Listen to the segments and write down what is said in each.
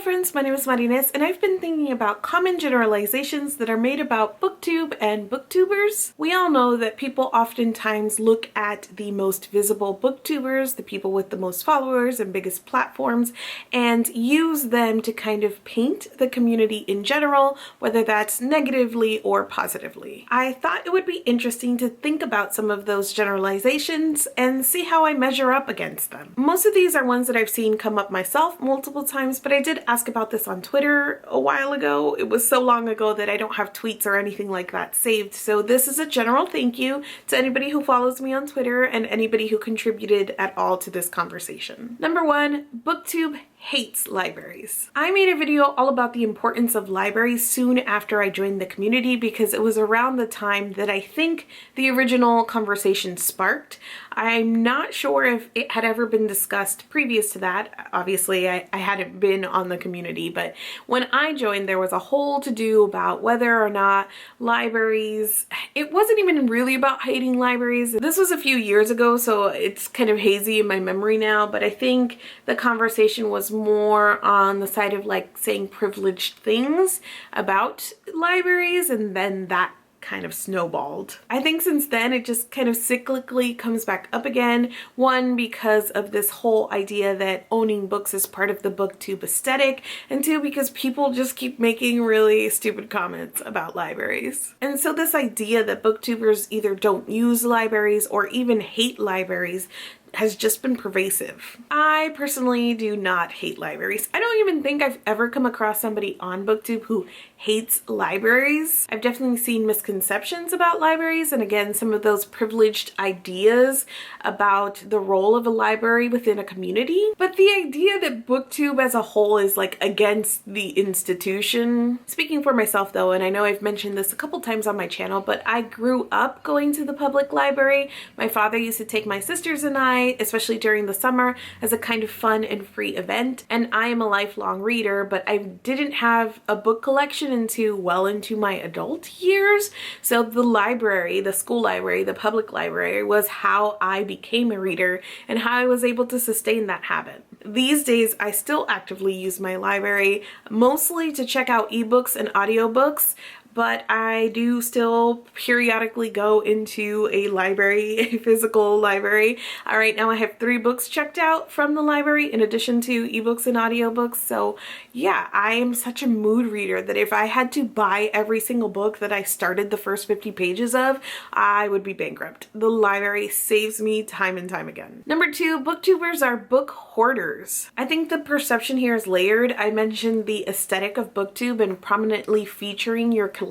friends, my name is Marines, and I've been thinking about common generalizations that are made about BookTube and BookTubers. We all know that people oftentimes look at the most visible BookTubers, the people with the most followers and biggest platforms, and use them to kind of paint the community in general, whether that's negatively or positively. I thought it would be interesting to think about some of those generalizations and see how I measure up against them. Most of these are ones that I've seen come up myself multiple times, but I did ask about this on Twitter a while ago. It was so long ago that I don't have tweets or anything like that saved, so this is a general thank you to anybody who follows me on Twitter and anybody who contributed at all to this conversation. Number one, BookTube hates libraries. I made a video all about the importance of libraries soon after I joined the community because it was around the time that I think the original conversation sparked. I'm not sure if it had ever been discussed previous to that. Obviously, I hadn't been on the community, but when I joined, there was a whole to-do about whether or not libraries, it wasn't even really about hating libraries. This was a few years ago, so it's kind of hazy in my memory now, but I think the conversation was more on the side of like saying privileged things about libraries, and then that kind of snowballed. I think since then it just kind of cyclically comes back up again. One, because of this whole idea that owning books is part of the BookTube aesthetic, and two, because people just keep making really stupid comments about libraries. And so this idea that booktubers either don't use libraries or even hate libraries has just been pervasive. I personally do not hate libraries. I don't even think I've ever come across somebody on BookTube who hates libraries. I've definitely seen misconceptions about libraries, and again, some of those privileged ideas about the role of a library within a community. But the idea that BookTube as a whole is like against the institution. Speaking for myself though, and I know I've mentioned this a couple times on my channel, but I grew up going to the public library. My father used to take my sisters and I, especially during the summer, as a kind of fun and free event. And I am a lifelong reader, but I didn't have a book collection until well into my adult years. So the library, the school library, the public library was how I became a reader and how I was able to sustain that habit. These days, I still actively use my library, mostly to check out ebooks and audiobooks, but I do still periodically go into a library, a physical library. Right now I have 3 books checked out from the library in addition to ebooks and audiobooks. So yeah, I am such a mood reader that if I had to buy every single book that I started the first 50 pages of, I would be bankrupt. The library saves me time and time again. Number 2, booktubers are book hoarders. I think the perception here is layered. I mentioned the aesthetic of BookTube and prominently featuring your collection.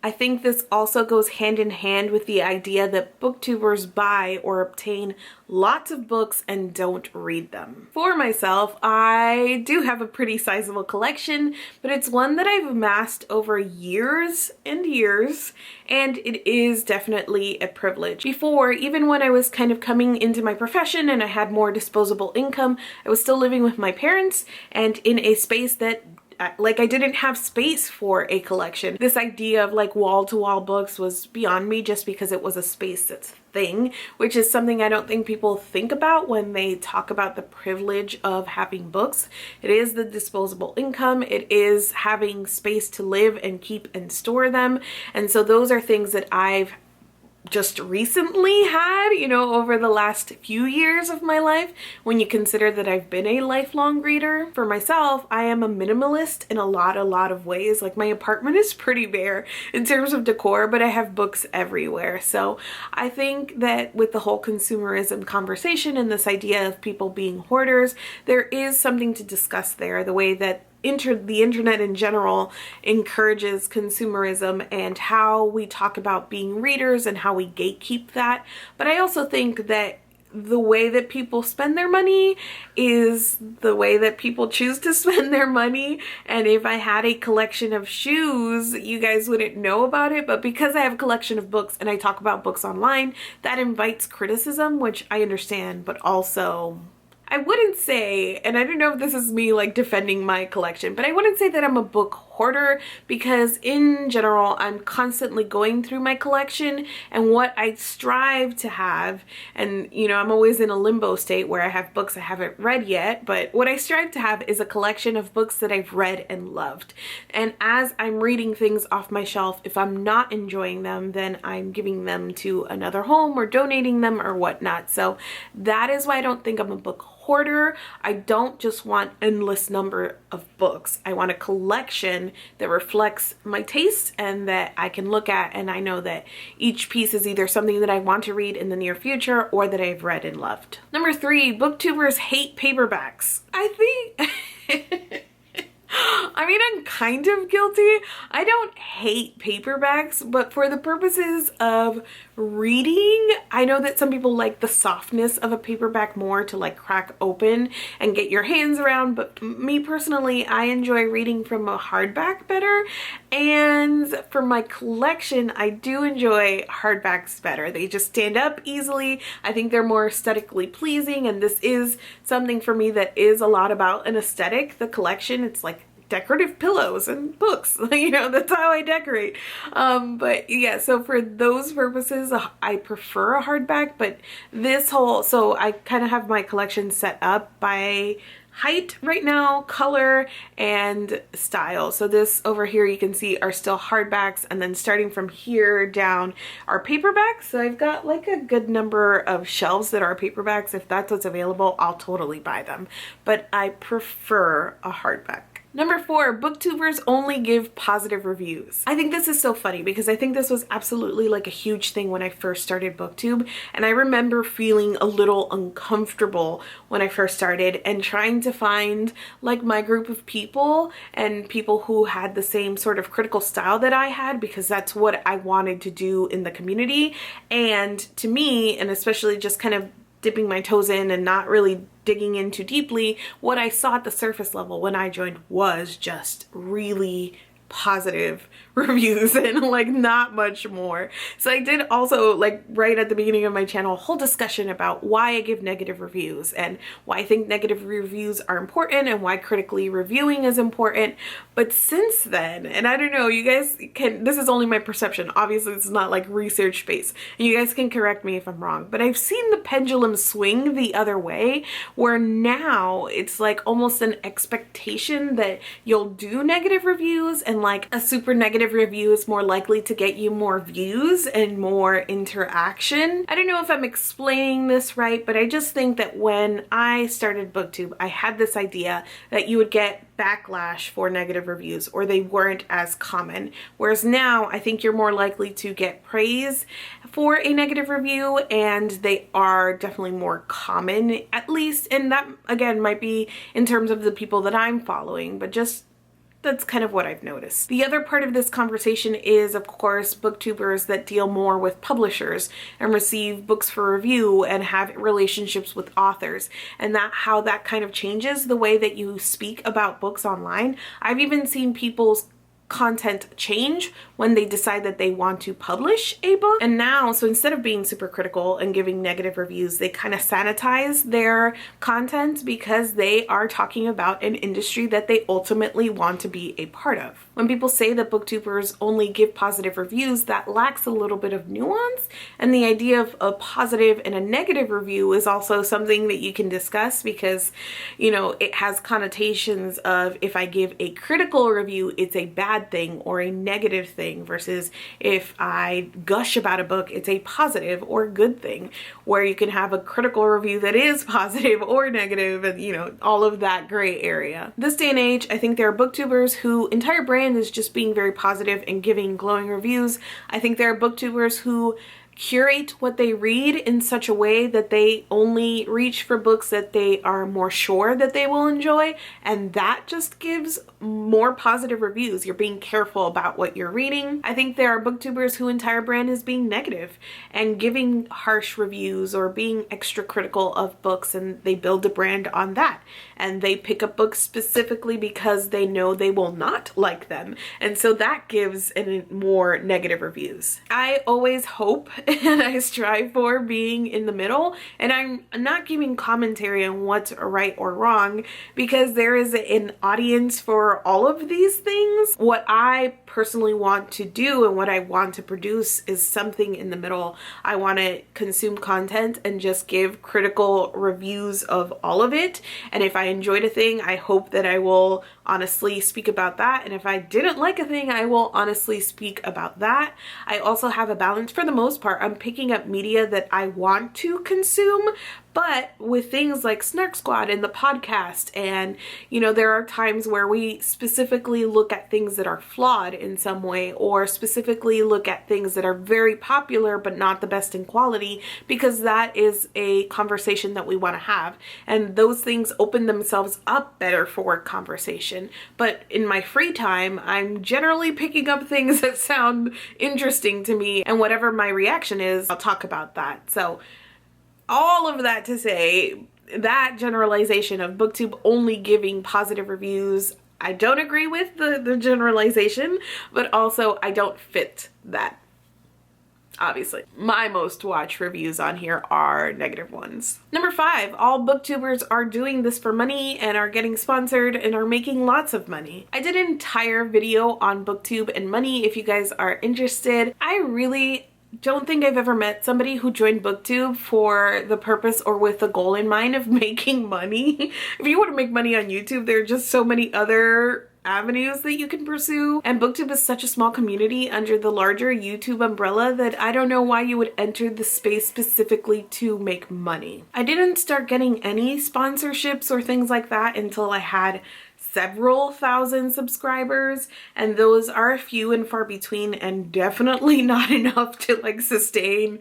I think this also goes hand in hand with the idea that booktubers buy or obtain lots of books and don't read them. For myself, I do have a pretty sizable collection, but it's one that I've amassed over years and years, and it is definitely a privilege. Before, even when I was kind of coming into my profession and I had more disposable income, I was still living with my parents and in a space that like I didn't have space for a collection. This idea of like wall-to-wall books was beyond me just because it was a space that's thing, which is something I don't think people think about when they talk about the privilege of having books. It is the disposable income. It is having space to live and keep and store them. And so those are things that I've just recently had, you know, over the last few years of my life, when you consider that I've been a lifelong reader. For myself, I am a minimalist in a lot of ways. Like my apartment is pretty bare in terms of decor, but I have books everywhere. So I think that with the whole consumerism conversation and this idea of people being hoarders, there is something to discuss there. The way that the internet in general encourages consumerism and how we talk about being readers and how we gatekeep that. But I also think that the way that people spend their money is the way that people choose to spend their money. And if I had a collection of shoes, you guys wouldn't know about it. But because I have a collection of books and I talk about books online, that invites criticism, which I understand, but also I wouldn't say, and I don't know if this is me like defending my collection, but I wouldn't say that I'm a book hoarder because in general, I'm constantly going through my collection, and what I strive to have, and you know, I'm always in a limbo state where I have books I haven't read yet, but what I strive to have is a collection of books that I've read and loved. And as I'm reading things off my shelf, if I'm not enjoying them, then I'm giving them to another home or donating them or whatnot. So that is why I don't think I'm a book hoarder. I don't just want endless number of books. I want a collection that reflects my taste and that I can look at, and I know that each piece is either something that I want to read in the near future or that I've read and loved. Number 3, booktubers hate paperbacks. I think I mean, I'm kind of guilty. I don't hate paperbacks, but for the purposes of reading, I know that some people like the softness of a paperback more to like crack open and get your hands around, but me personally, I enjoy reading from a hardback better. And for my collection, I do enjoy hardbacks better. They just stand up easily. I think they're more aesthetically pleasing, and this is something for me that is a lot about an aesthetic. The collection, it's like decorative pillows and books, you know, that's how I decorate. But yeah, so for those purposes, I prefer a hardback, but this whole, so I kind of have my collection set up by height right now, color, and style. So this over here you can see are still hardbacks, and then starting from here down are paperbacks. So I've got like a good number of shelves that are paperbacks. If that's what's available, I'll totally buy them, but I prefer a hardback. Number 4, booktubers only give positive reviews. I think this is so funny because I think this was absolutely like a huge thing when I first started BookTube, and I remember feeling a little uncomfortable when I first started and trying to find like my group of people and people who had the same sort of critical style that I had, because that's what I wanted to do in the community. And to me, and especially just kind of dipping my toes in and not really digging in too deeply, what I saw at the surface level when I joined was just really positive reviews and like not much more. So I did also, like right at the beginning of my channel, a whole discussion about why I give negative reviews and why I think negative reviews are important and why critically reviewing is important. But since then, and I don't know, you guys can, this is only my perception, obviously this is not like research based, and you guys can correct me if I'm wrong, but I've seen the pendulum swing the other way, where now it's like almost an expectation that you'll do negative reviews, and like a super negative review is more likely to get you more views and more interaction. I don't know if I'm explaining this right, but I just think that when I started BookTube, I had this idea that you would get backlash for negative reviews, or they weren't as common. Whereas now I think you're more likely to get praise for a negative review, and they are definitely more common, at least. And that again might be in terms of the people that I'm following, but just that's kind of what I've noticed. The other part of this conversation is, of course, booktubers that deal more with publishers and receive books for review and have relationships with authors, and that how that kind of changes the way that you speak about books online. I've even seen people's content change when they decide that they want to publish a book. And now, so instead of being super critical and giving negative reviews, they kind of sanitize their content because they are talking about an industry that they ultimately want to be a part of. When people say that booktubers only give positive reviews, that lacks a little bit of nuance, and the idea of a positive and a negative review is also something that you can discuss, because you know it has connotations of, if I give a critical review, it's a bad thing or a negative thing, versus if I gush about a book, it's a positive or good thing, where you can have a critical review that is positive or negative, and you know, all of that gray area. This day and age, I think there are booktubers who entire brand is just being very positive and giving glowing reviews. I think there are booktubers who curate what they read in such a way that they only reach for books that they are more sure that they will enjoy, and that just gives more positive reviews. You're being careful about what you're reading. I think there are booktubers who entire brand is being negative and giving harsh reviews or being extra critical of books, and they build a brand on that, and they pick up books specifically because they know they will not like them, and so that gives more negative reviews. I always hope and I strive for being in the middle, and I'm not giving commentary on what's right or wrong because there is an audience for all of these things. What I personally want to do and what I want to produce is something in the middle. I want to consume content and just give critical reviews of all of it, and if I enjoyed a thing, I hope that I will honestly speak about that, and if I didn't like a thing, I will honestly speak about that. I also have a balance. For the most part, I'm picking up media that I want to consume, but with things like Snark Squad and the podcast, and you know, there are times where we specifically look at things that are flawed in some way, or specifically look at things that are very popular but not the best in quality, because that is a conversation that we want to have, and those things open themselves up better for conversation. But in my free time, I'm generally picking up things that sound interesting to me, and whatever my reaction is, I'll talk about that. So all of that to say, that generalization of BookTube only giving positive reviews, I don't agree with the generalization, but also I don't fit that. Obviously, my most watched reviews on here are negative ones. Number 5, all booktubers are doing this for money and are getting sponsored and are making lots of money. I did an entire video on BookTube and money if you guys are interested. I really don't think I've ever met somebody who joined BookTube for the purpose or with the goal in mind of making money. If you want to make money on YouTube, there are just so many other avenues that you can pursue, and BookTube is such a small community under the larger YouTube umbrella that I don't know why you would enter the space specifically to make money. I didn't start getting any sponsorships or things like that until I had several thousand subscribers, and those are few and far between and definitely not enough to like sustain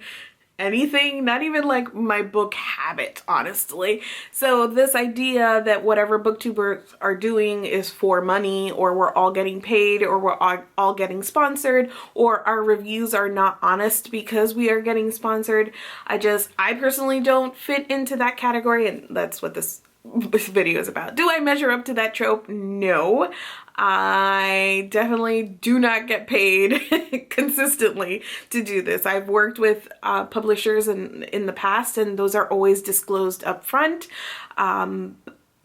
anything, not even like my book habit, honestly. So this idea that whatever booktubers are doing is for money, or we're all getting paid, or we're all getting sponsored, or our reviews are not honest because we are getting sponsored, I personally don't fit into that category, and that's what this video is about. Do I measure up to that trope? No. I definitely do not get paid consistently to do this. I've worked with publishers in the past, and those are always disclosed up front.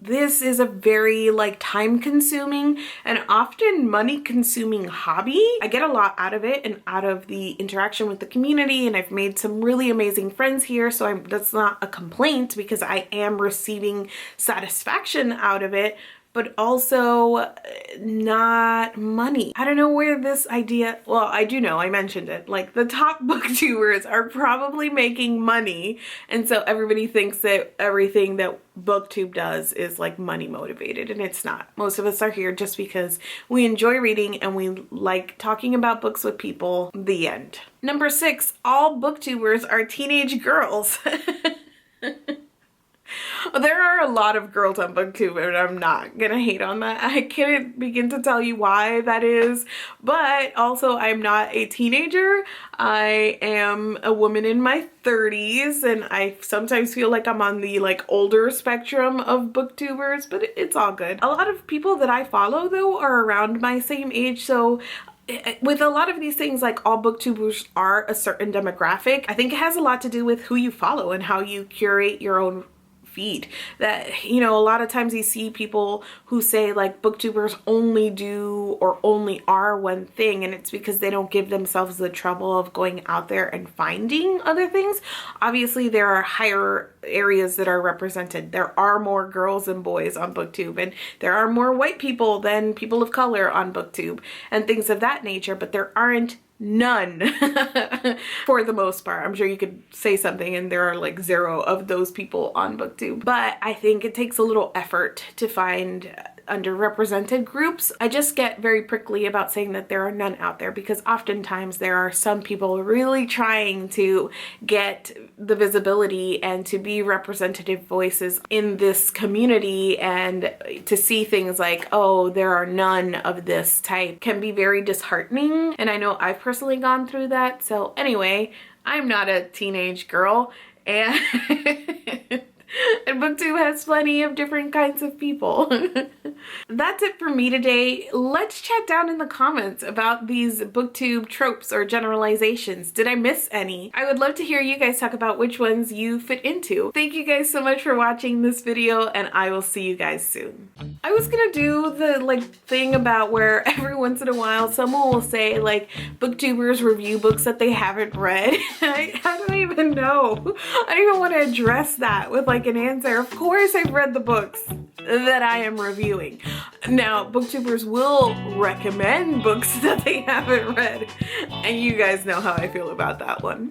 This is a very like time consuming and often money consuming hobby. I get a lot out of it and out of the interaction with the community, and I've made some really amazing friends here, so that's not a complaint because I am receiving satisfaction out of it, but also not money. I don't know where this idea, well, I do know, I mentioned it, like the top booktubers are probably making money, and so everybody thinks that everything that BookTube does is like money motivated, and it's not. Most of us are here just because we enjoy reading and we like talking about books with people. The end. Number 6, all booktubers are teenage girls. There are a lot of girls on BookTube, and I'm not gonna hate on that. I can't begin to tell you why that is, but also I'm not a teenager. I am a woman in my 30s, and I sometimes feel like I'm on the like older spectrum of booktubers, but it's all good. A lot of people that I follow though are around my same age, so with a lot of these things, like all booktubers are a certain demographic. I think it has a lot to do with who you follow and how you curate your own feed. That, you know, a lot of times you see people who say like booktubers only do or only are one thing, and it's because they don't give themselves the trouble of going out there and finding other things. Obviously there are higher areas that are represented. There are more girls and boys on BookTube, and there are more white people than people of color on BookTube and things of that nature, but there aren't none for the most part. I'm sure you could say something and there are like 0 of those people on BookTube, but I think it takes a little effort to find underrepresented groups. I just get very prickly about saying that there are none out there, because oftentimes there are some people really trying to get the visibility and to be representative voices in this community, and to see things like, oh, there are none of this type can be very disheartening, and I know I've personally gone through that. So anyway, I'm not a teenage girl, and And BookTube has plenty of different kinds of people. That's it for me today. Let's chat down in the comments about these BookTube tropes or generalizations. Did I miss any? I would love to hear you guys talk about which ones you fit into. Thank you guys so much for watching this video, and I will see you guys soon. I was gonna do the thing about where every once in a while someone will say BookTubers review books that they haven't read. I don't even know. I don't even want to address that with an answer. Of course I've read the books that I am reviewing. Now, BookTubers will recommend books that they haven't read, and you guys know how I feel about that one.